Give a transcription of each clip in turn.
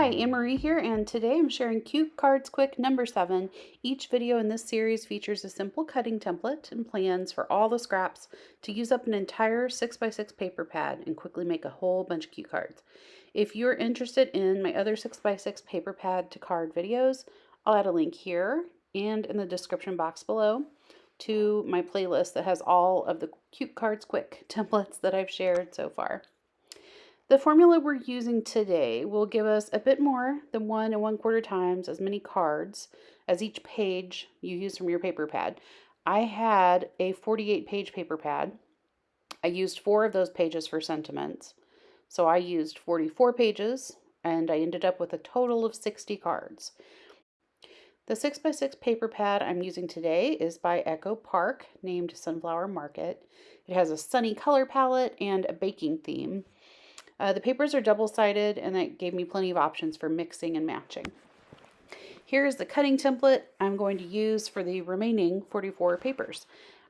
Hi, Anne-Marie here, and today I'm sharing Cute Cards Quick number 7. Each video in this series features a simple cutting template and plans for all the scraps to use up an entire 6x6 paper pad and quickly make a whole bunch of cute cards. If you're interested in my other 6x6 paper pad to card videos, I'll add a link here and in the description box below to my playlist that has all of the Cute Cards Quick templates that I've shared so far. The formula we're using today will give us a bit more than 1 1/4 times as many cards as each page you use from your paper pad. I had a 48-page paper pad. I used 4 of those pages for sentiments. So I used 44 pages and I ended up with a total of 60 cards. The 6x6 paper pad I'm using today is by Echo Park, named Sunflower Market. It has a sunny color palette and a baking theme. The papers are double-sided, and that gave me plenty of options for mixing and matching. Here's the cutting template I'm going to use for the remaining 44 papers.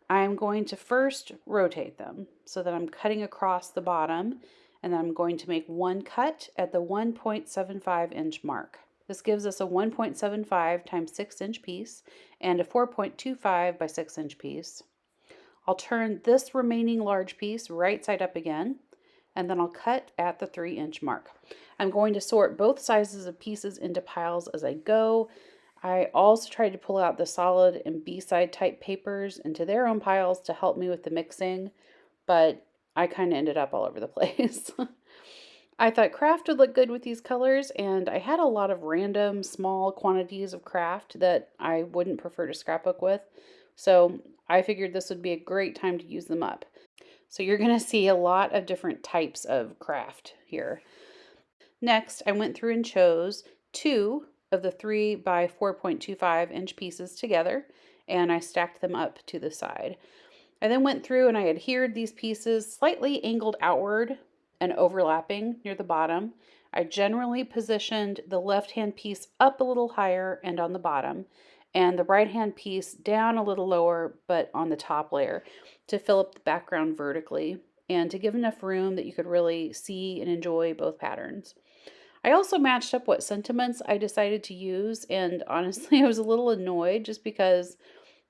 I'm going to first rotate them so that I'm cutting across the bottom, and then I'm going to make one cut at the 1.75 inch mark. This gives us a 1.75 times 6 inch piece and a 4.25 by 6 inch piece. I'll turn this remaining large piece right side up again, and then I'll cut at the 3 inch mark. I'm going to sort both sizes of pieces into piles as I go. I also tried to pull out the solid and B-side type papers into their own piles to help me with the mixing, but I kind of ended up all over the place. I thought craft would look good with these colors, and I had a lot of random small quantities of craft that I wouldn't prefer to scrapbook with, so I figured this would be a great time to use them up. So you're going to see a lot of different types of craft here. Next, I went through and chose 2 of the 3 by 4.25 inch pieces together, and I stacked them up to the side. I then went through and I adhered these pieces slightly angled outward and overlapping near the bottom. I generally positioned the left-hand piece up a little higher and on the bottom, and the right-hand piece down a little lower but on the top layer to fill up the background vertically and to give enough room that you could really see and enjoy both patterns. I also matched up what sentiments I decided to use, and honestly I was a little annoyed just because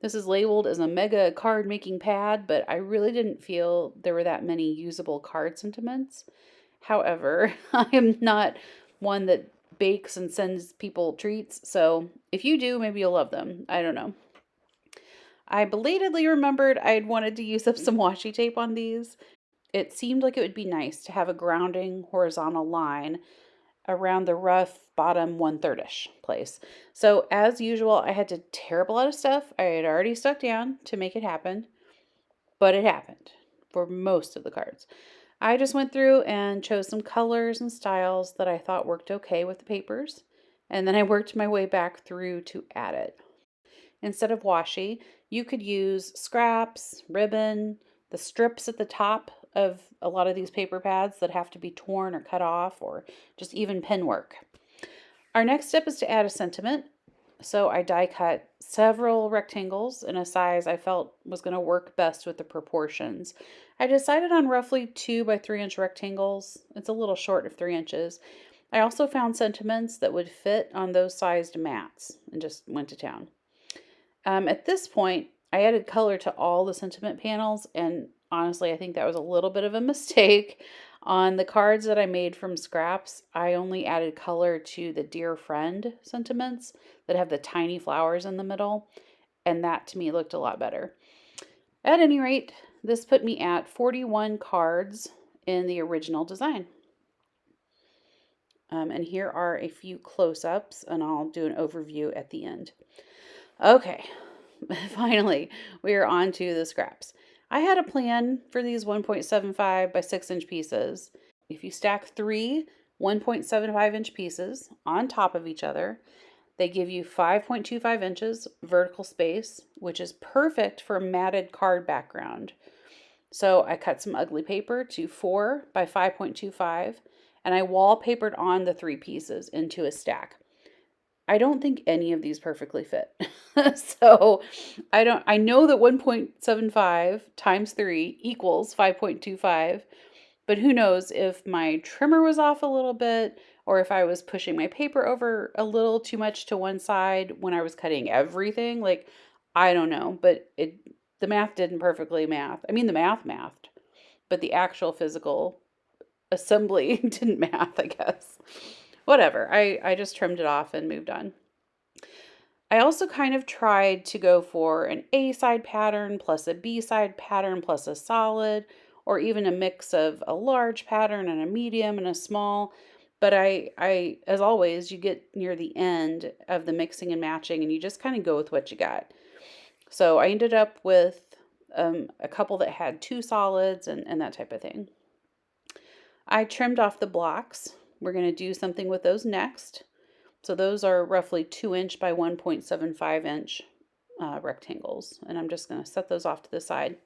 this is labeled as a mega card making pad, but I really didn't feel there were that many usable card sentiments. However, I am not one that bakes and sends people treats, so if you do, maybe you'll love them. I don't know. I belatedly remembered I'd wanted to use up some washi tape on these. It seemed like it would be nice to have a grounding horizontal line around the rough bottom 1/3-ish place. So as usual, I had to tear up a lot of stuff I had already stuck down to make it happen, but it happened for most of the cards. I just went through and chose some colors and styles that I thought worked okay with the papers, and then I worked my way back through to add it. Instead of washi, you could use scraps, ribbon, the strips at the top of a lot of these paper pads that have to be torn or cut off, or just even pen work. Our next step is to add a sentiment. So I die cut several rectangles in a size I felt was going to work best with the proportions. I decided on roughly 2 by 3 inch rectangles. It's a little short of 3 inches. I also found sentiments that would fit on those sized mats and just went to town. At this point, I added color to all the sentiment panels, and honestly, I think that was a little bit of a mistake. On the cards that I made from scraps, I only added color to the Dear Friend sentiments that have the tiny flowers in the middle, and that to me looked a lot better. At any rate, this put me at 41 cards in the original design. And here are a few close-ups, and I'll do an overview at the end. Okay, finally, we are on to the scraps. I had a plan for these 1.75 by 6 inch pieces. If you stack 3 1.75 inch pieces on top of each other, they give you 5.25 inches vertical space, which is perfect for a matted card background. So I cut some ugly paper to 4 by 5.25, and I wallpapered on the 3 pieces into a stack. I don't think any of these perfectly fit. So I know that 1.75 times 3 equals 5.25, but who knows if my trimmer was off a little bit or if I was pushing my paper over a little too much to one side when I was cutting everything. Like, I don't know, but the math didn't perfectly math. I mean, the mathed, but the actual physical assembly didn't math, I guess. Whatever. I just trimmed it off and moved on. I also kind of tried to go for an A side pattern plus a B side pattern plus a solid, or even a mix of a large pattern and a medium and a small. But as always, you get near the end of the mixing and matching and you just kind of go with what you got. So I ended up with a couple that had 2 solids and that type of thing. I trimmed off the blocks. We're going to do something with those next. So those are roughly 2" by 1.75" rectangles. And I'm just going to set those off to the side.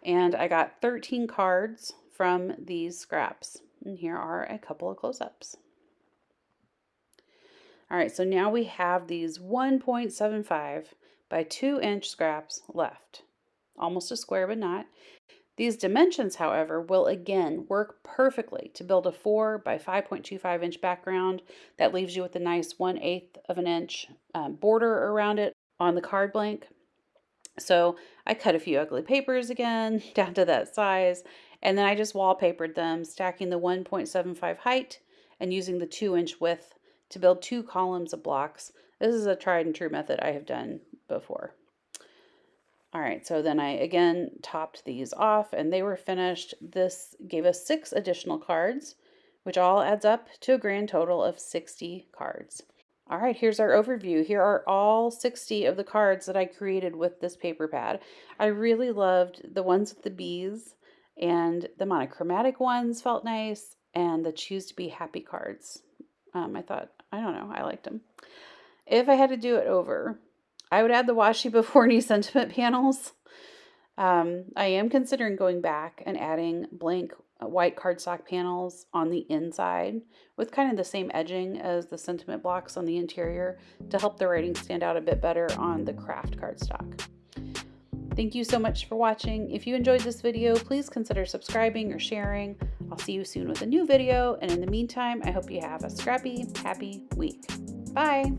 And I got 13 cards from these scraps. And here are a couple of close-ups. All right, so now we have these 1.75 by 2" scraps left. Almost a square, but not. These dimensions, however, will again work perfectly to build a 4 by 5.25" background. That leaves you with a nice 1/8 of an inch border around it on the card blank. So I cut a few ugly papers again down to that size, and then I just wallpapered them, stacking the 1.75 height and using the 2" width to build 2 columns of blocks. This is a tried and true method I have done before. All right, so then I again topped these off and they were finished. This gave us 6 additional cards, which all adds up to a grand total of 60 cards. All right, here's our overview. Here are all 60 of the cards that I created with this paper pad. I really loved the ones with the bees, and the monochromatic ones felt nice, and the choose to be happy cards. I thought, I don't know, I liked them. If I had to do it over, I would add the washi before knee sentiment panels. I am considering going back and adding blank white cardstock panels on the inside with kind of the same edging as the sentiment blocks on the interior to help the writing stand out a bit better on the craft cardstock. Thank you so much for watching. If you enjoyed this video, please consider subscribing or sharing. I'll see you soon with a new video, and in the meantime, I hope you have a scrappy, happy week. Bye!